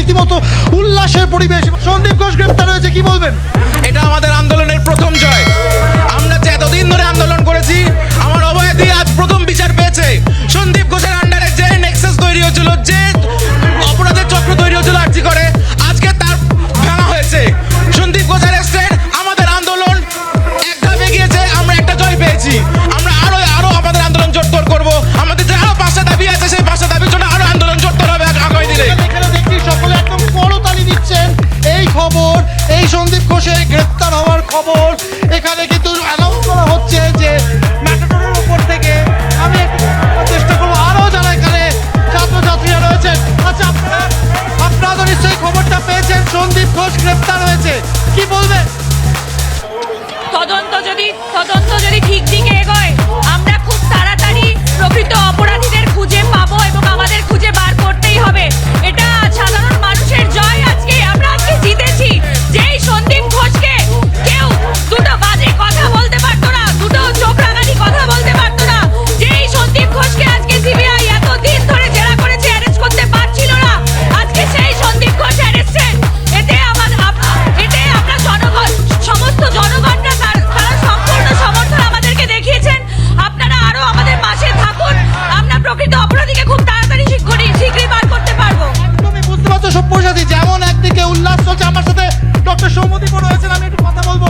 রীতিমতো উল্লাসের পরিবেশ। সন্দীপ ঘোষ গ্রেপ্তার হয়েছে, কি বলবেন? এটা আমাদের আন্দোলনের প্রথম জয়। আমরা যে এতদিন ধরে আন্দোলন করেছি, আমার অভয়াদি আজ প্রথম বিচার পেয়েছে। সন্দীপ ঘোষের আন্ডারে যে নেক্সাস তৈরি হয়েছিল, যে অপরাধের চক্র তৈরি হয়েছিল আর্জি করে, আজকে তার ভাঙা হয়েছে। সন্দীপ ঘোষ অ্যারেস্টেড, আমাদের আন্দোলন এক ধাপে গিয়েছে, আমরা একটা জয় পেয়েছি। আমরা আরো আমাদের আন্দোলন জোরদার করব। আমাদের যে আরো 5টা দাবি আছে, সেই 5টা দাবির জন্য আরো আন্দোলন জোরদার হবে আগামী দিনে। এখানে দেখি সকলে একদম করতালি দিচ্ছেন। এই খবর, এই সন্দীপ ঘোষের গ্রেপ্তার হওয়ার খবর এখানে কিন্তু অ্যানাউন্স করা হচ্ছে যে ম্যাটাডোরের উপর থেকে। আমি একটু চেষ্টা করবো আরো যারা এখানে ছাত্রছাত্রীরা রয়েছেন। আচ্ছা, আপনারা তো নিশ্চয়ই খবরটা পেয়েছেন, সন্দীপ ঘোষ গ্রেপ্তার হয়েছে, কি বলবেন? তদন্ত যদি ঠিক দিকে এগোয়, আমরা খুব তাড়াতাড়ি প্রকৃত অপরাধীদের খুঁজে পাবো এবং আমাদের খুঁজে বার করতেই হবে। এটা সাধারণ মানুষের জয়। আমরা আজকে জিতেছি। যেই সন্দীপ ঘোষকে কেউ দুটো বাজে কথা বলতে পারতো না, দুটো চোখ রাঙানি কথা বলতে পারতো না, যেই সন্দীপ ঘোষকে আজকে সিবিআই এতদিন ধরে জেরা করেছে, অ্যারেস্ট করতে পারছিল না, আজকে সেই সন্দীপ ঘোষ অ্যারেস্টেড। এতে আমরা জনগণ, সমস্ত জনগণরা তারা সম্পূর্ণ সমর্থন আমাদেরকে দেখিয়েছেন। আপনারা আরো আমাদের পাশে থাকুন। আমরা প্রকৃত অপরাধীকে খুব তাড়াতাড়ি শীঘ্রই বার করতে পারবো। তুমি বুঝতে পারছো সব্যসাচী, যেমন একদিকে উল্লাস চলছে, আমার সাথে ডক্টর সৌম্যদীপ রয়েছেন, আমি একটু কথা বলবো।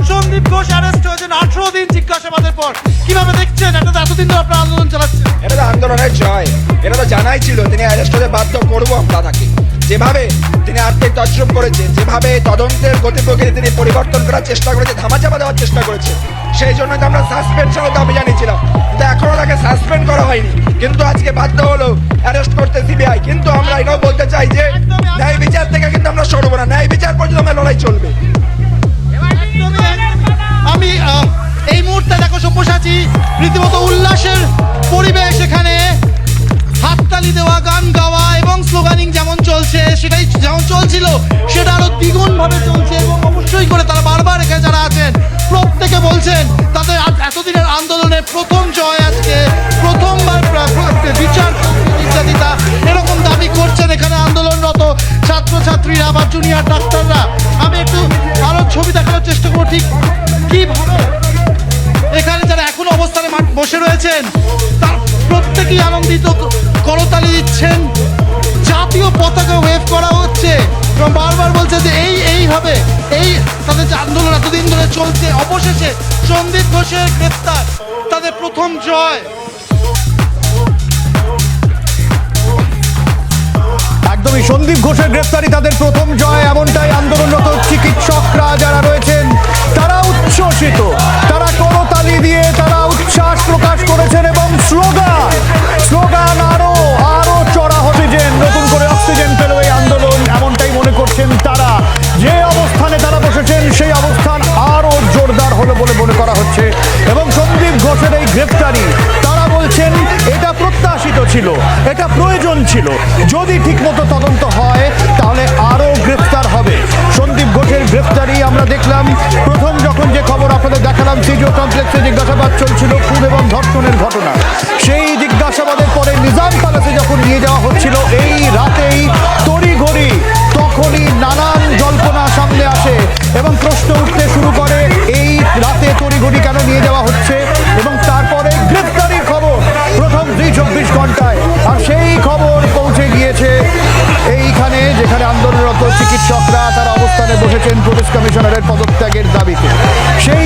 সন্দীপ ঘোষ অ্যারেস্ট হয়েছেন 18 দিন জিজ্ঞাসাবাদের পর, কিভাবে দেখছেন? এটা এতদিন ধরে আপনারা আন্দোলন চালাচ্ছেন। এটা তো আন্দোলনের জয়। এটা তো জানাই ছিল তিনি অ্যারেস্ট হতে বাধ্য করবো আমরা তাকে। যেভাবে তিনি আর্থিক তছরূপ করেছেন, যেভাবে তদন্তের গতি প্রকৃতি তিনি পরিবর্তন করার চেষ্টা করেছে, ধামাচাপা দেওয়ার চেষ্টা করেছে, সেই জন্য তো আমরা সাসপেনশনের দাবি জানিয়েছিলাম। কিন্তু এখনো তাকে সাসপেন্ড করা হয়নি, কিন্তু আজকে বাধ্য হলো অ্যারেস্ট করতে সিবিআই। কিন্তু আমরা এটাও বলতে চাই যে ন্যায় বিচার থেকে কিন্তু আমরা সরবো না, ন্যায় বিচার পর্যন্ত আমার লড়াই চলবে। আমি এই মুহূর্তে দেখো সব্যসাচী, রীতিমতো উল্লাসের পরিবেশ এখানে। হাততালি দেওয়া, গান গাওয়া এবং স্লোগানিং যেমন চলছে, সেটাই যেমন চলছিল, সেটা আরো দ্বিগুণ ভাবে চলছে। এবং অবশ্যই করে তারা বারবার এখানে যারা আছেন প্রত্যেকে বলছেন তাদের এতদিনের আন্দোলনের প্রথম জয় আজকে, প্রথমবার বিচার নির্যাতিতা এরকম দাবি করছেন এখানে আন্দোলনরত ছাত্রছাত্রীরা বা জুনিয়র ডাক্তাররা। আমি একটু আরো ছবি দেখানোর চেষ্টা করবো। ঠিক কিভাবে এখানে যারা এখনো অবস্থানে বসে রয়েছেন, তার প্রত্যেকেই আনন্দিত, করতালি দিচ্ছেন, জাতীয় পতাকা ওয়েভ করা হচ্ছে এবং বারবার বলছে যে এইভাবে তাদের যে আন্দোলন এতদিন ধরে চলছে, অবশেষে সন্দীপ ঘোষের গ্রেপ্তার তাদের প্রথম জয়। একদমই সন্দীপ ঘোষের গ্রেফতারি তাদের প্রথম জয়, এমনটাই আন্দোলনরত চিকিৎসকরা যারা রয়েছেন তারা উচ্ছ্বসিত, তারা করতালি দিয়ে তারা উচ্ছ্বাস প্রকাশ করেছেন এবং স্লোগান আরো চড়া অক্সিজেন, নতুন করে অক্সিজেন পেল এই আন্দোলন, এমনটাই মনে করছেন তারা। যে অবস্থানে তারা বসেছেন সেই অবস্থান আরো জোরদার হলো বলে মনে করা হচ্ছে। এবং সন্দীপ ঘোষের এই গ্রেফতারি তারা বলছেন এটা প্রত্যাশিত ছিল, এটা প্রয়োজন ছিল। যদি ঠিকমতো তদন্ত হয় তাহলে আরো গ্রেফতার হবে। সন্দীপ ঘোষের গ্রেফতারি আমরা দেখলাম প্রথম যখন যে খবর আপনাদের দেখালাম, সিজিও কমপ্লেক্সে জিজ্ঞাসাবাদ চলছিল খুন এবং ধর্ষণের ঘটনা। সেই জিজ্ঞাসাবাদের পরে নিজাম প্যালেসে যখন নিয়ে যাওয়া হচ্ছিল এই রাতেই তড়িঘড়ি, তখনই নানান জল্পনা সামনে আসে এবং প্রশ্ন উঠতে শুরু করে এই রাতে তড়িঘড়ি কেন নিয়ে যাওয়া হচ্ছে। এবং তারপরে গ্রেফতারির খবর প্রথম 24 ঘন্টায়, আর সেই খবর পৌঁছে গিয়েছে এইখানে যেখানে আন্দোলনরত চিকিৎসকরা তারা অবস্থানে বসেছেন পুলিশ কমিশনারের পদত্যাগের দাবিতে। সেই